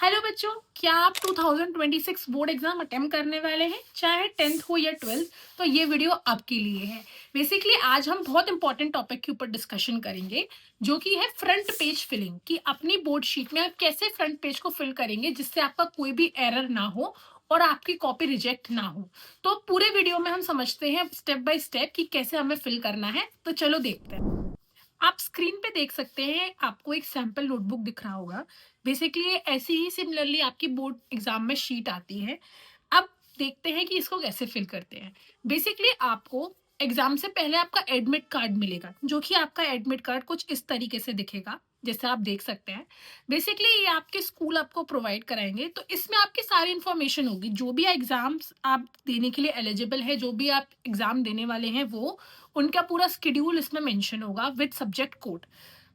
Hello बच्चों, क्या आप 2026 बोर्ड एग्जाम अटेम्प्ट करने वाले हैं, चाहे 10th हो या 12th? तो ये वीडियो आपके लिए है। बेसिकली आज हम बहुत इंपॉर्टेंट टॉपिक के ऊपर डिस्कशन करेंगे, जो कि है फ्रंट पेज फिलिंग। कि अपनी बोर्ड शीट में आप कैसे फ्रंट पेज को फिल करेंगे जिससे आपका कोई भी एरर ना हो और आपकी कॉपी रिजेक्ट ना हो। तो पूरे वीडियो में हम समझते हैं स्टेप बाय स्टेप कि कैसे हमें फिल करना है। तो चलो देखते हैं। आप स्क्रीन पे देख सकते हैं, आपको एक सैंपल नोटबुक दिख रहा होगा। बेसिकली ऐसी ही सिमिलरली आपकी बोर्ड एग्जाम में शीट आती है। अब देखते हैं कि इसको कैसे फिल करते हैं। बेसिकली आपको एग्जाम से पहले आपका एडमिट कार्ड मिलेगा, जो कि आपका एडमिट कार्ड कुछ इस तरीके से दिखेगा, जैसे आप देख सकते हैं। बेसिकली ये आपके स्कूल आपको प्रोवाइड कराएंगे, तो इसमें आपकी सारी इंफॉर्मेशन होगी। जो भी एग्जाम्स आप देने के लिए एलिजिबल है, जो भी आप एग्जाम देने वाले हैं, वो उनका पूरा स्केड्यूल इसमें मेंशन होगा विद सब्जेक्ट कोड।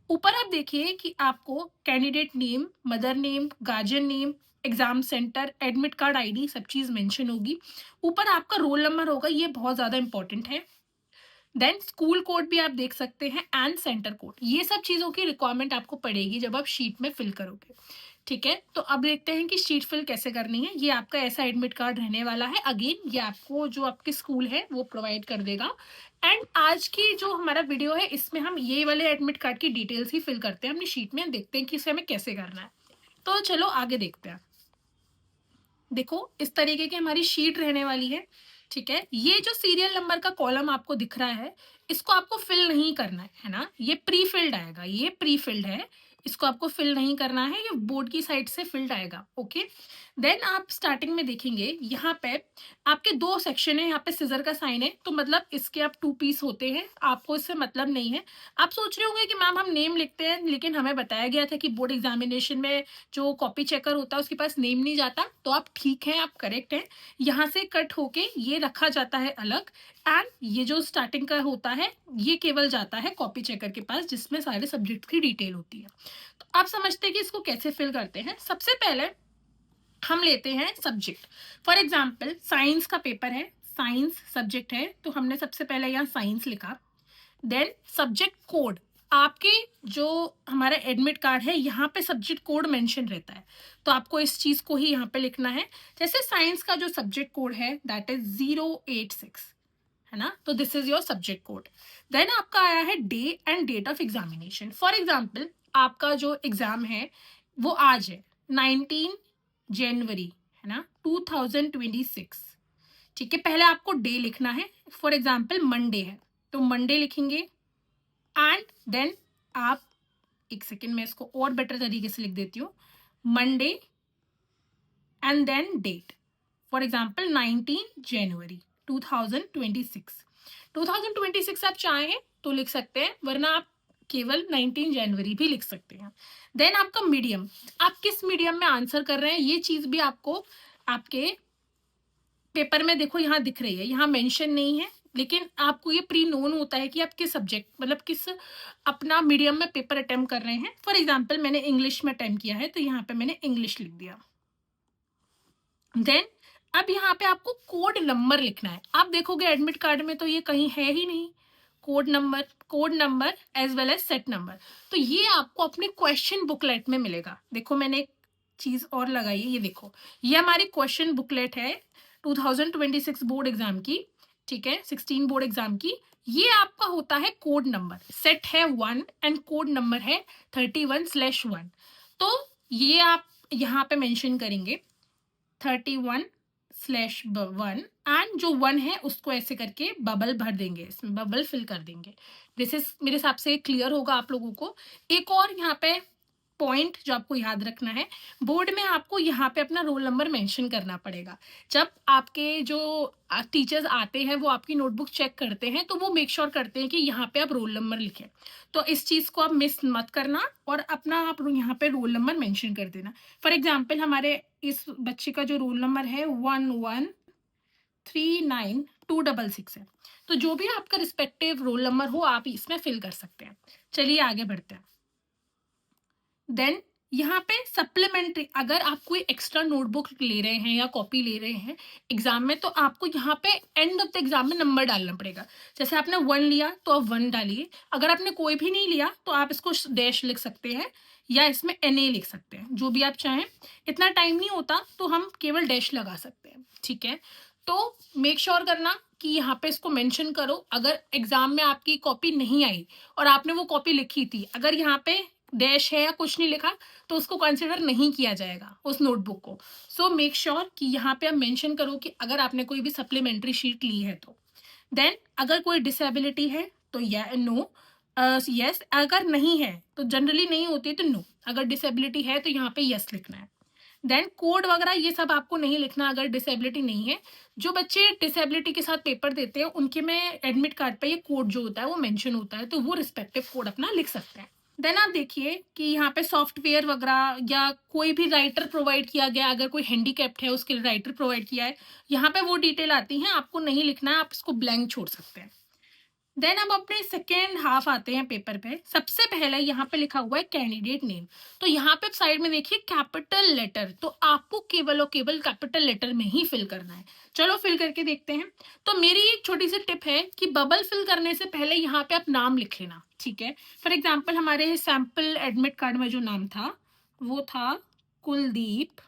ऊपर आप देखिए कि आपको candidate name, mother name, guardian name, exam centre, admit card ID, सब चीज मेंशन होगी। ऊपर आपका रोल नंबर होगा, ये बहुत ज्यादा इंपॉर्टेंट है। देन स्कूल कोड भी आप देख सकते हैं एंड सेंटर कोड। ये सब चीजों की रिक्वायरमेंट आपको पड़ेगी जब आप शीट में फिल करोगे। ठीक है, तो अब देखते हैं कि शीट फिल कैसे करनी है। ये आपका ऐसा एडमिट कार्ड रहने वाला है। अगेन ये आपको जो आपके स्कूल है वो प्रोवाइड कर देगा। एंड आज की जो हमारा वीडियो है, इसमें हम ये वाले एडमिट कार्ड की डिटेल्स ही फिल करते हैं अपनी शीट में। देखते हैं कि इसे हमें कैसे करना है। तो चलो आगे देखते हैं। देखो इस तरीके की हमारी शीट रहने वाली है। ठीक है, ये जो सीरियल नंबर का कॉलम आपको दिख रहा है, इसको आपको फिल नहीं करना है ना। ये प्री फिल्ड आएगा, ये प्री फिल्ड है। इसको आपको फिल नहीं करना है, ये बोर्ड की साइड से फिल्ड आएगा। ओके, देन आप स्टार्टिंग में देखेंगे यहाँ पे आपके दो सेक्शन है। यहाँ पे सिजर का साइन है, तो मतलब इसके आप 2 पीस होते हैं। आपको इससे मतलब नहीं है। आप सोच रहे होंगे कि मैम हम नेम लिखते हैं, लेकिन हमें बताया गया था कि बोर्ड एग्जामिनेशन में जो कॉपी चेकर होता है उसके पास नेम नहीं जाता। तो आप ठीक हैं, आप करेक्ट हैं। यहाँ से कट होके ये रखा जाता है अलग। एंड ये जो स्टार्टिंग का होता है, ये केवल जाता है कॉपी चेकर के पास, जिसमें सारे सब्जेक्ट की डिटेल होती है। तो आप समझते हैं कि इसको कैसे फिल करते हैं। सबसे पहले हम लेते हैं सब्जेक्ट। फॉर एग्जाम्पल साइंस का पेपर है, साइंस सब्जेक्ट है, तो हमने सबसे पहले यहाँ साइंस लिखा। देन सब्जेक्ट कोड, आपके जो हमारा एडमिट कार्ड है यहाँ पे सब्जेक्ट कोड मेंशन रहता है, तो आपको इस चीज को ही यहाँ पे लिखना है। जैसे साइंस का जो सब्जेक्ट कोड है दैट इज 086, है ना। तो this is your subject code. Then आपका आया है day and date of examination. For example आपका जो एग्जाम है वो आज है 19 जनवरी, है ना, 2026। ठीक है, पहले आपको डे लिखना है। फॉर एग्जाम्पल मंडे है, तो मंडे लिखेंगे। एंड देन आप, एक सेकेंड में इसको और बेटर तरीके से लिख देती हूँ, Monday and then date. For example 19 जनवरी 2026। 2026 आप चाहें तो लिख सकते हैं, वरना आप केवल 19 जनवरी भी लिख सकते हैं। देन आपका मीडियम, आप किस मीडियम में आंसर कर रहे हैं, ये चीज भी आपको आपके पेपर में देखो यहाँ दिख रही है। यहाँ मेंशन नहीं है, लेकिन आपको ये प्री नोन होता है कि आप किस सब्जेक्ट, मतलब किस अपना मीडियम में पेपर अटेम्प्ट कर रहे हैं। फॉर एग्जाम्पल मैंने इंग्लिश में अटेम्प्ट किया है, तो यहाँ पे मैंने इंग्लिश लिख दिया। देन अब यहाँ पे आपको कोड नंबर लिखना है। आप देखोगे एडमिट कार्ड में तो ये कहीं है ही नहीं, code number as well as set number. तो ये आपको अपने क्वेश्चन बुकलेट में मिलेगा। देखो मैंने एक चीज और लगाई है, ये देखो, ये हमारी क्वेश्चन बुकलेट है 2026 बोर्ड एग्जाम की। ठीक है, 16 बोर्ड एग्जाम की। ये आपका होता है कोड नंबर, सेट है 1 एंड कोड नंबर है 31/1। तो ये आप यहाँ पे मेंशन करेंगे 31/1, एंड जो 1 है उसको ऐसे करके बबल भर देंगे, इसमें बबल फिल कर देंगे। दिस इज, मेरे हिसाब से क्लियर होगा आप लोगों को। एक और यहाँ पे पॉइंट जो आपको याद रखना है, बोर्ड में आपको यहाँ पे अपना रोल नंबर मेंशन करना पड़ेगा। जब आपके जो टीचर्स आते हैं वो आपकी नोटबुक चेक करते हैं, तो वो मेक श्योर करते हैं कि यहाँ पे आप रोल नंबर लिखें। तो इस चीज को आप मिस मत करना और अपना आप यहाँ पे रोल नंबर मेंशन कर देना। फॉर एग्जाम्पल हमारे इस बच्चे का जो रोल नंबर है 1139266 है। तो जो भी आपका रिस्पेक्टिव रोल नंबर हो आप इसमें फिल कर सकते हैं। चलिए आगे बढ़ते हैं। देन यहाँ पे सप्लीमेंट्री, अगर आप कोई एक्स्ट्रा नोटबुक ले रहे हैं या कॉपी ले रहे हैं एग्जाम में, तो आपको यहाँ पे एंड ऑफ द एग्जाम में नंबर डालना पड़ेगा। जैसे आपने 1 लिया तो आप 1 डालिए, अगर आपने कोई भी नहीं लिया तो आप इसको डैश लिख सकते हैं, या इसमें NA लिख सकते हैं, जो भी आप चाहें। इतना टाइम नहीं होता तो हम केवल डैश लगा सकते हैं, ठीक है। तो मेक श्योर करना कि यहाँ पे इसको मेंशन करो। अगर एग्जाम में आपकी कॉपी नहीं आई और आपने वो कॉपी लिखी थी, अगर यहाँ पे डैश है या कुछ नहीं लिखा तो उसको कंसिडर नहीं किया जाएगा उस नोटबुक को। सो मेक श्योर कि यहाँ पे आप मेंशन करो कि अगर आपने कोई भी सप्लीमेंट्री शीट ली है तो। देन अगर कोई डिसेबिलिटी है तो या नो, यस। अगर नहीं है तो जनरली नहीं होती तो नो, अगर डिसेबिलिटी है तो यहाँ पे यस लिखना है। देन कोड वगैरह ये सब आपको नहीं लिखना अगर डिसेबिलिटी नहीं है। जो बच्चे डिसेबिलिटी के साथ पेपर देते हैं उनके में एडमिट कार्ड पे ये कोड जो होता है वो मेंशन होता है, तो वो रिस्पेक्टिव कोड अपना लिख सकते हैं। देन आप देखिए कि यहाँ पे सॉफ्टवेयर वगैरह या कोई भी राइटर प्रोवाइड किया गया, अगर कोई हैंडीकैप्ड है उसके लिए राइटर प्रोवाइड किया है, यहाँ पे वो डिटेल आती है, आपको नहीं लिखना है, आप इसको ब्लैंक छोड़ सकते हैं। देन अब अपने सेकेंड हाफ आते हैं पेपर पे। सबसे पहले यहाँ पे लिखा हुआ है कैंडिडेट नेम। तो यहाँ पे साइड में देखिए कैपिटल लेटर, तो आपको केवल और केवल कैपिटल लेटर में ही फिल करना है। चलो फिल करके देखते हैं। तो मेरी एक छोटी सी टिप है कि बबल फिल करने से पहले यहाँ पे आप नाम लिख लेना, ठीक है। फॉर एग्जाम्पल हमारे सैम्पल एडमिट कार्ड में जो नाम था वो था कुलदीप,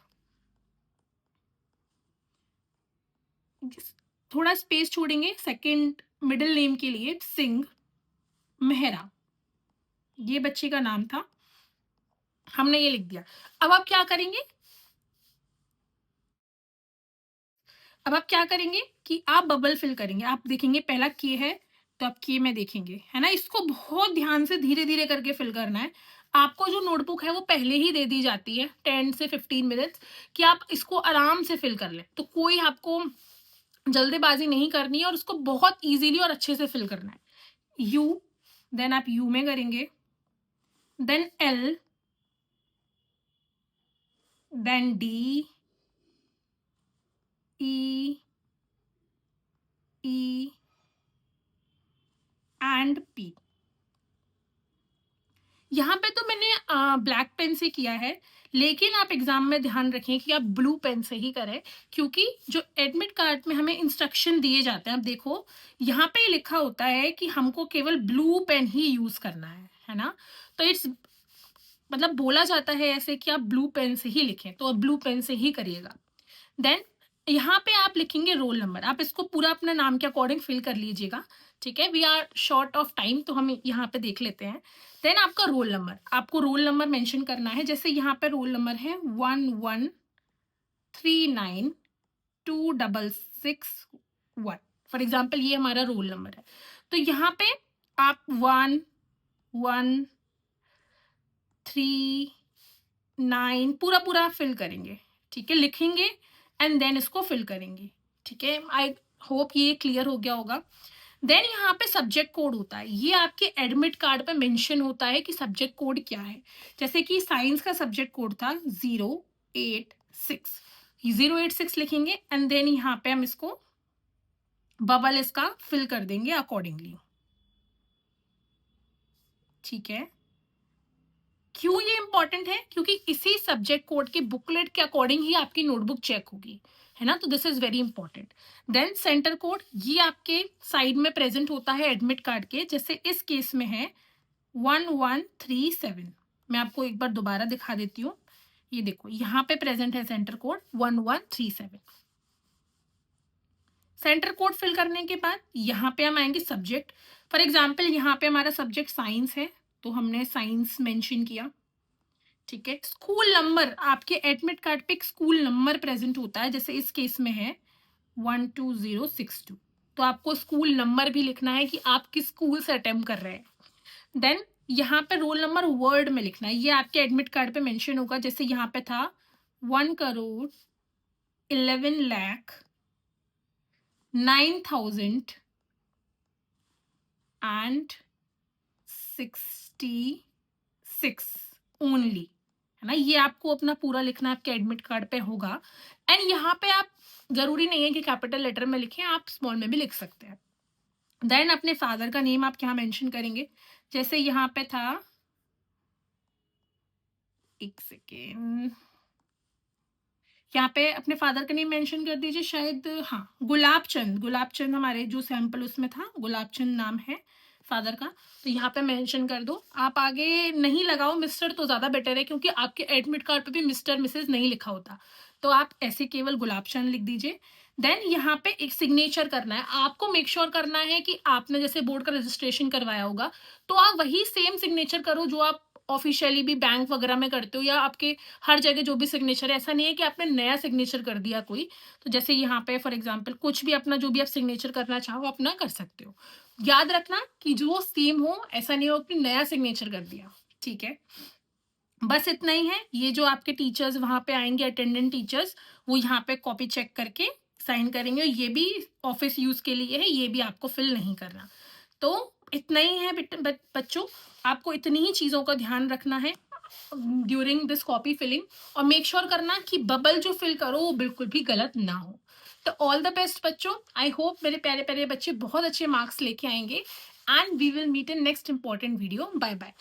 थोड़ा स्पेस छोड़ेंगे सेकेंड मिडिल नेम के लिए, सिंह मेहरा, ये बच्चे का नाम था, हमने ये लिख दिया। अब आप क्या करेंगे, अब आप क्या करेंगे कि आप बबल फिल करेंगे। आप देखेंगे पहला के है तो आप के में देखेंगे, है ना। इसको बहुत ध्यान से धीरे धीरे करके फिल करना है। आपको जो नोटबुक है वो पहले ही दे दी जाती है 10 से 15 मिनट्स कि आप इसको आराम से फिल कर लें, तो कोई आपको जल्दीबाजी नहीं करनी है और उसको बहुत इजीली और अच्छे से फिल करना है। यू, देन आप यू में करेंगे, then L, then D, E, E and P. यहाँ पे तो मैंने ब्लैक पेन से किया है, लेकिन आप एग्जाम में ध्यान रखें कि आप ब्लू पेन से ही करें, क्योंकि जो एडमिट कार्ड में हमें इंस्ट्रक्शन दिए जाते हैं, आप देखो यहाँ पे लिखा होता है कि हमको केवल ब्लू पेन ही यूज करना है ना। तो इट्स मतलब बोला जाता है ऐसे कि आप ब्लू पेन से ही लिखें, तो आप ब्लू पेन से ही करिएगा। देन यहाँ पे आप लिखेंगे रोल नंबर। आप इसको पूरा अपने नाम के अकॉर्डिंग फिल कर लीजिएगा, ठीक है। We are short of time तो हम यहाँ पे देख लेते हैं। देन आपका रोल नंबर, आपको रोल नंबर मेंशन करना है। जैसे यहाँ पे रोल नंबर है 113926661, फॉर एग्जाम्पल ये हमारा रोल नंबर है। तो यहाँ पे आप 113 पूरा पूरा फिल करेंगे, ठीक है, लिखेंगे एंड देन इसको फिल करेंगे, ठीक है। आई होप ये क्लियर हो गया होगा। देन यहाँ पे सब्जेक्ट कोड होता है, ये आपके एडमिट कार्ड पे मेंशन होता है कि सब्जेक्ट कोड क्या है। जैसे कि साइंस का सब्जेक्ट कोड था 086, 086 लिखेंगे एंड देन यहाँ पे हम इसको बबल इसका फिल कर देंगे अकॉर्डिंगली, ठीक है। क्यों ये इंपॉर्टेंट है, क्योंकि इसी सब्जेक्ट कोड के बुकलेट के अकॉर्डिंग ही आपकी नोटबुक चेक होगी, है ना। तो this is very important. Then centre code, ये आपके साइड में प्रेजेंट होता है एडमिट कार्ड के। जैसे इस केस में है 1137, मैं आपको एक बार दोबारा दिखा देती हूँ। ये देखो यहाँ पे प्रेजेंट है centre code 1137। Centre code fill करने के बाद यहाँ पे हम आएंगे सब्जेक्ट। फॉर एग्जाम्पल यहाँ पे हमारा सब्जेक्ट साइंस है तो हमने साइंस मेंशन किया, ठीक है। स्कूल नंबर, आपके एडमिट कार्ड पे एक स्कूल नंबर प्रेजेंट होता है, जैसे इस केस में है 12062, तो आपको स्कूल नंबर भी लिखना है कि आप किस स्कूल से अटेम्प्ट कर रहे हैं। देन यहाँ पे रोल नंबर वर्ड में लिखना है, ये आपके एडमिट कार्ड पे मेंशन होगा। जैसे यहाँ पे था 1,11,09,066 ओनली, है ना। ये आपको अपना पूरा लिखना आपके एडमिट कार्ड पे होगा। एंड यहाँ पे आप जरूरी नहीं है कि कैपिटल लेटर में लिखें, आप स्मॉल में भी लिख सकते हैं। देन अपने फादर का नेम आप यहाँ मेंशन करेंगे। जैसे यहाँ पे था, एक सेकेंड, यहाँ पे अपने फादर का नेम मेंशन कर दीजिए, शायद हाँ गुलाब चंद, गुलाब चंद हमारे जो सैंपल उसमें था गुलाब चंद नाम है फादर का, तो यहाँ पे मेंशन कर दो। आप आगे नहीं लगाओ मिस्टर तो ज़्यादा बेटर है, क्योंकि आपके एडमिट कार्ड पे भी मिस्टर मिसेज नहीं लिखा होता, तो आप ऐसे केवल गुलाब चंद लिख दीजिए। देन यहाँ पे एक सिग्नेचर करना है आपको, मेक श्योर करना है कि आपने जैसे बोर्ड का रजिस्ट्रेशन करवाया होगा तो आप वही सेम सिग्नेचर करो जो आप ऑफिशियली भी बैंक वगैरह में करते हो, या आपके हर जगह जो भी सिग्नेचर है। ऐसा नहीं है कि आपने नया सिग्नेचर कर दिया कोई, तो जैसे यहाँ पे फॉर एग्जांपल कुछ भी अपना जो भी आप सिग्नेचर करना चाहो अपना कर सकते हो। याद रखना कि जो सेम हो, ऐसा नहीं हो कि नया सिग्नेचर कर दिया, ठीक है। बस इतना ही है। ये जो आपके टीचर्स वहां पे आएंगे, अटेंडेंट टीचर्स, वो यहाँ पे कॉपी चेक करके साइन करेंगे। ये भी ऑफिस यूज के लिए है, ये भी आपको फिल नहीं करना। तो इतना ही है बच्चों, आपको इतनी ही चीजों का ध्यान रखना है ड्यूरिंग दिस कॉपी फिलिंग, और मेक श्योर करना कि बबल जो फिल करो वो बिल्कुल भी गलत ना हो। तो ऑल द बेस्ट बच्चों, आई होप मेरे प्यारे प्यारे बच्चे बहुत अच्छे मार्क्स लेके आएंगे, and we will meet in next important video. Bye bye.